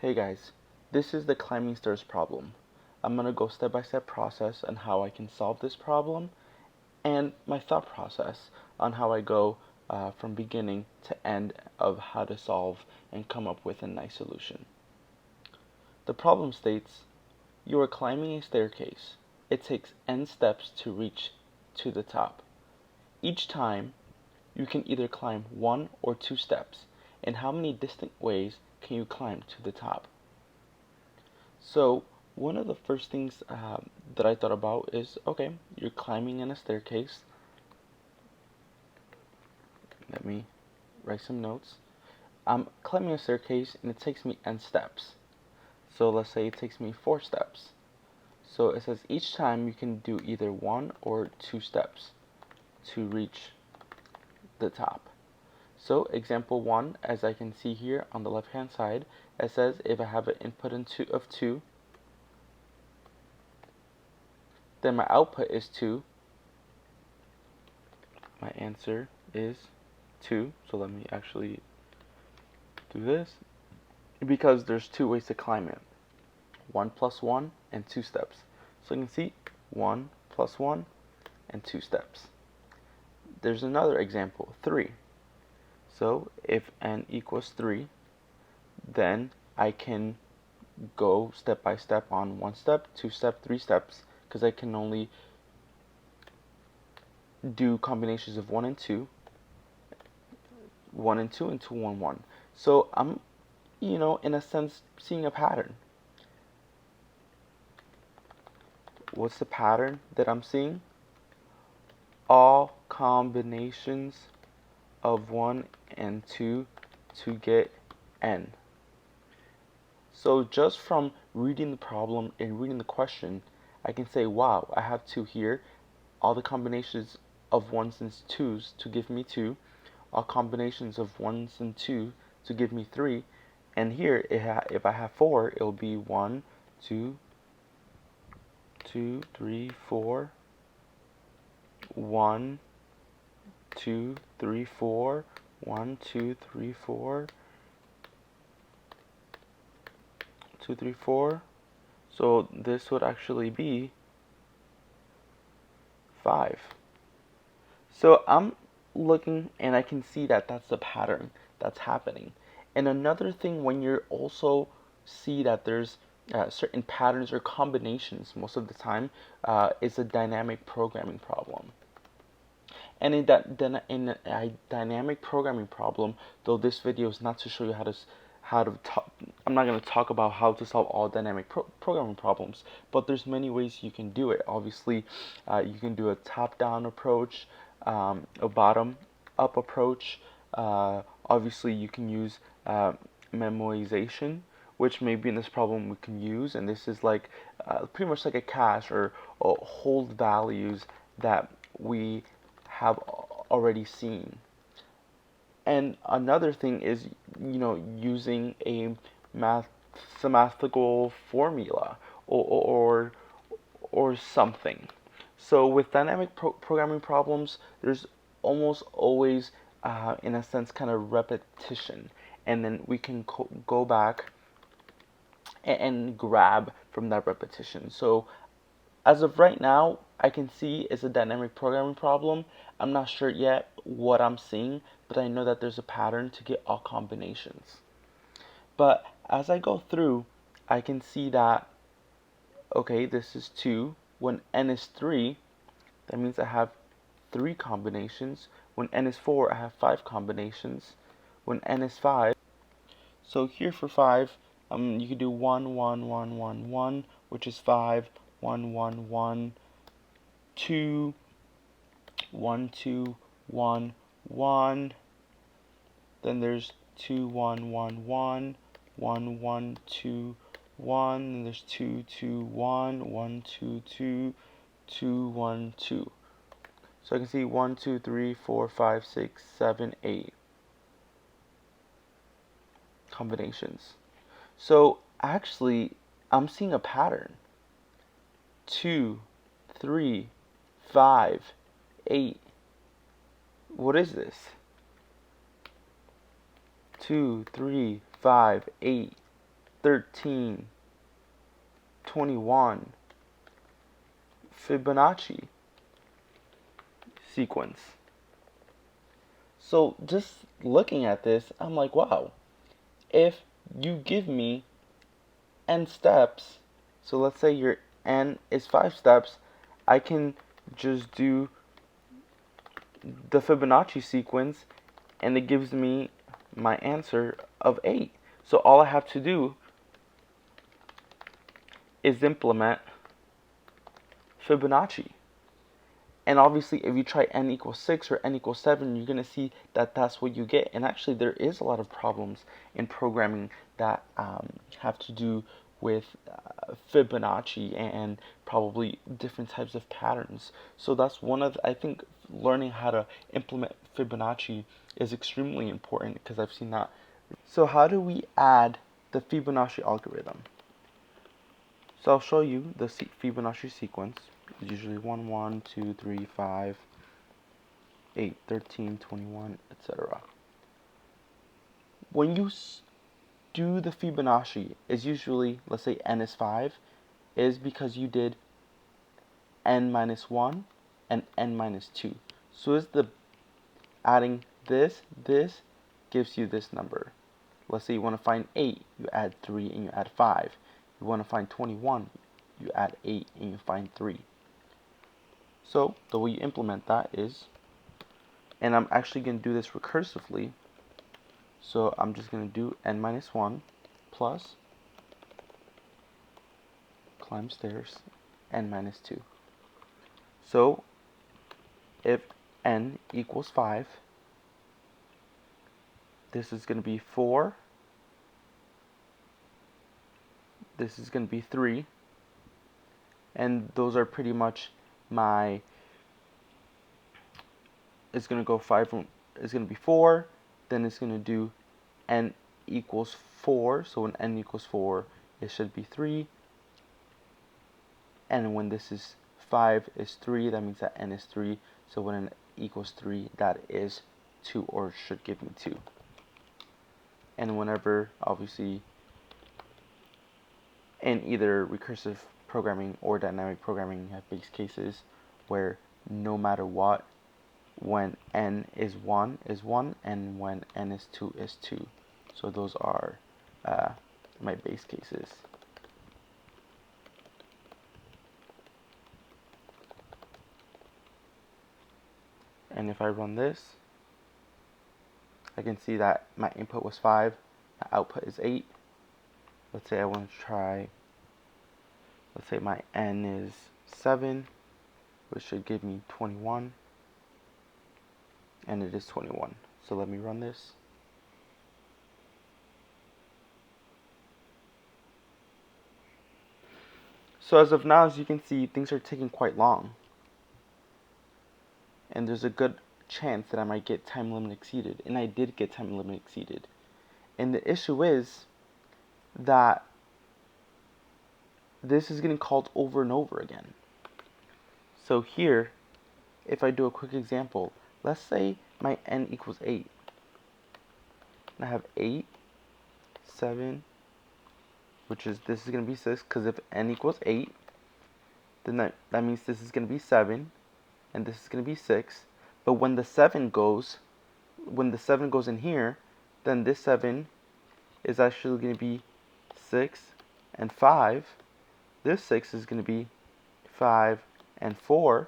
Hey guys, this is the climbing stairs problem. I'm going to go step-by-step process on how I can solve this problem and my thought process on how I go from beginning to end of how to solve and come up with a nice solution. The problem states, you are climbing a staircase. It takes n steps to reach to the top. Each time, you can either climb 1 or 2 steps. In how many distinct ways can you climb to the top? So one of the first things that I thought about is, okay, you're climbing in a staircase. Let me write some notes. I'm climbing a staircase and it takes me n steps. So let's say it takes me 4 steps. So it says each time you can do either 1 or 2 steps to reach the top. So example 1, as I can see here on the left hand side, it says if I have an input of 2, then my output is 2. My answer is 2. So let me actually do this. Because there's 2 ways to climb it. 1 plus 1 and 2 steps. So you can see 1 plus 1 and 2 steps. There's another example, 3. So if n equals 3, then I can go step by step on 1 step, 2 step, 3 steps, because I can only do combinations of 1 and 2, 1 and 2, and 2, 1, 1. So I'm, in a sense, seeing a pattern. What's the pattern that I'm seeing? All combinations of 1 and 2 to get n. So just from reading the problem and reading the question, I can say, wow, I have 2 here. All the combinations of 1s and 2s to give me 2. All combinations of 1s and 2 to give me 3. And here, if I have 4, it will be 1, 2, 2, 3, 4. 1, 2, 3, 4. 1, 2, 3, 4. 2, 3, 4. So this would actually be 5. So I'm looking and I can see that that's the pattern that's happening. And another thing, when you're also see that there's certain patterns or combinations most of the time, is a dynamic programming problem. And in a dynamic programming problem, though this video is not to show you I'm not going to talk about how to solve all dynamic programming problems, but there's many ways you can do it. Obviously, you can do a top-down approach, a bottom-up approach. Obviously, you can use memoization, which maybe in this problem we can use, and this is like pretty much like a cache or hold values that we have already seen. And another thing is, using a mathematical formula or something. So with dynamic programming problems, there's almost always, in a sense, kind of repetition, and then we can go back and grab from that repetition. So as of right now, I can see it's a dynamic programming problem. I'm not sure yet what I'm seeing, but I know that there's a pattern to get all combinations. But as I go through, I can see that, okay, this is 2. When n is 3, that means I have 3 combinations. When n is 4, I have 5 combinations. When n is 5, so here for 5, you can do 1, 1, 1, 1, 1, which is 5, 1, 1, 1, 2, 1, 2, 1, 1. Then there's 2, 1, 1, 1, 1, 1, 2, 1. And there's 2, 2, 1, 1, 2, 2, 2, 1, 2. So I can see 1, 2, 3, 4, 5, 6, 7, 8 combinations. So actually, I'm seeing a pattern. 2, 3, 5, 8. What is this? 2, 3, 5, 8. 13, 21 Fibonacci sequence. So just looking at this, I'm like, wow, if you give me n steps, so let's say your n is 5 steps, I can just do the Fibonacci sequence and it gives me my answer of 8. So all I have to do is implement Fibonacci. And obviously, if you try n equals 6 or n equals 7, you're going to see that that's what you get. And actually, there is a lot of problems in programming that have to do with Fibonacci and probably different types of patterns. So that's one of, I think, learning how to implement Fibonacci is extremely important because I've seen that. So how do we add the Fibonacci algorithm? So I'll show you the Fibonacci sequence. It's usually 1, 1, 2, 3, 5, 8, 13, 21, etc. When you do the Fibonacci, is usually, let's say n is 5, is because you did n minus 1 and n minus 2. So is the adding this gives you this number. Let's say you want to find 8, you add 3 and you add 5. You want to find 21, you add 8 and you find 3. So the way you implement that is, and I'm actually going to do this recursively, so I'm just going to do n minus 1 plus, climb stairs, n minus 2. So if n equals 5, this is going to be 4, this is going to be 3, and those are pretty much my, it's going to go 5, it's going to be 4, then it's going to do n equals 4, so when n equals 4, it should be 3, and when this is 5 is 3, that means that n is 3, so when n equals 3, that is 2, or should give me 2. And whenever, obviously, in either recursive programming or dynamic programming, you have base cases where no matter what, when n is 1 is 1, and when n is 2 is 2. So those are my base cases. And if I run this, I can see that my input was 5, my output is 8. Let's say I want to try, let's say my n is 7, which should give me 21, and it is 21. So let me run this. So as of now, as you can see, things are taking quite long. And there's a good chance that I might get time limit exceeded. And I did get time limit exceeded. And the issue is that this is getting called over and over again. So here, if I do a quick example, let's say my n equals 8. And I have 8, 7, which is, this is going to be 6, because if n equals 8, then that means this is going to be 7, and this is going to be 6. But when the 7 goes in here, then this 7 is actually going to be 6 and 5. This 6 is going to be 5 and 4.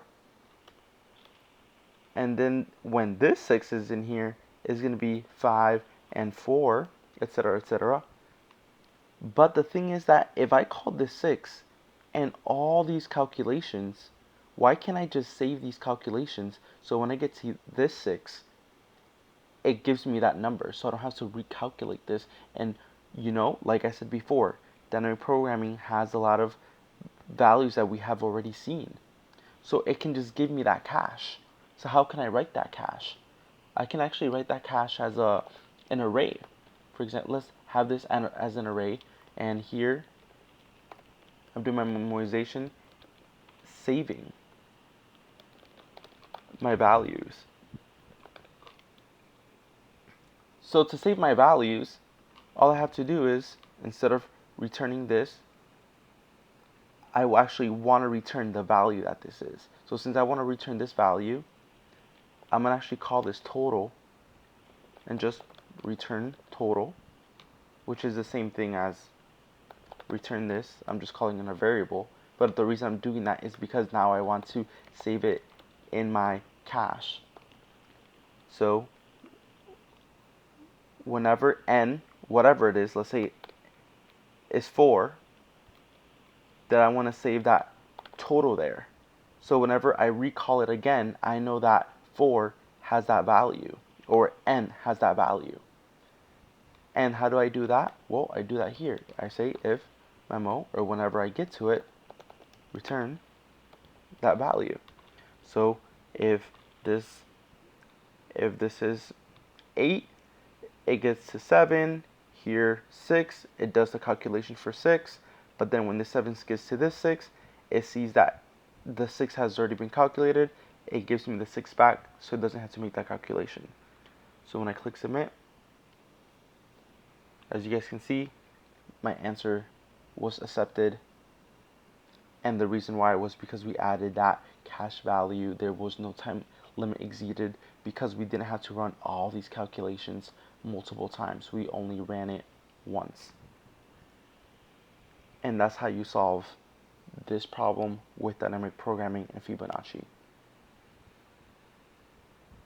And then when this 6 is in here, is going to be 5 and 4, etc., etc. But the thing is that if I call this 6 and all these calculations, why can't I just save these calculations so when I get to this 6, it gives me that number, so I don't have to recalculate this. And you know, like I said before, dynamic programming has a lot of values that we have already seen. So it can just give me that cache. So how can I write that cache? I can actually write that cache as an array. For example, let's have this as an array, and here I'm doing my memorization, saving my values. So to save my values, all I have to do is, instead of returning this, I will actually want to return the value that this is. So since I want to return this value, I'm going to actually call this total and just return total, which is the same thing as return this. I'm just calling it a variable. But the reason I'm doing that is because now I want to save it in my cache. So whenever n, whatever it is, let's say is 4, then I want to save that total there. So whenever I recall it again, I know that 4 has that value, or n has that value. And how do I do that? Well, I do that here. I say if memo, or whenever I get to it, return that value. So if this is 8, it gets to 7, here 6, it does the calculation for 6, but then when the 7 gets to this 6, it sees that the 6 has already been calculated, it gives me the 6 back, so it doesn't have to make that calculation. So when I click submit, as you guys can see, my answer was accepted, and the reason why was because we added that cache value. There was no time limit exceeded because we didn't have to run all these calculations multiple times. We only ran it once. And that's how you solve this problem with dynamic programming and Fibonacci.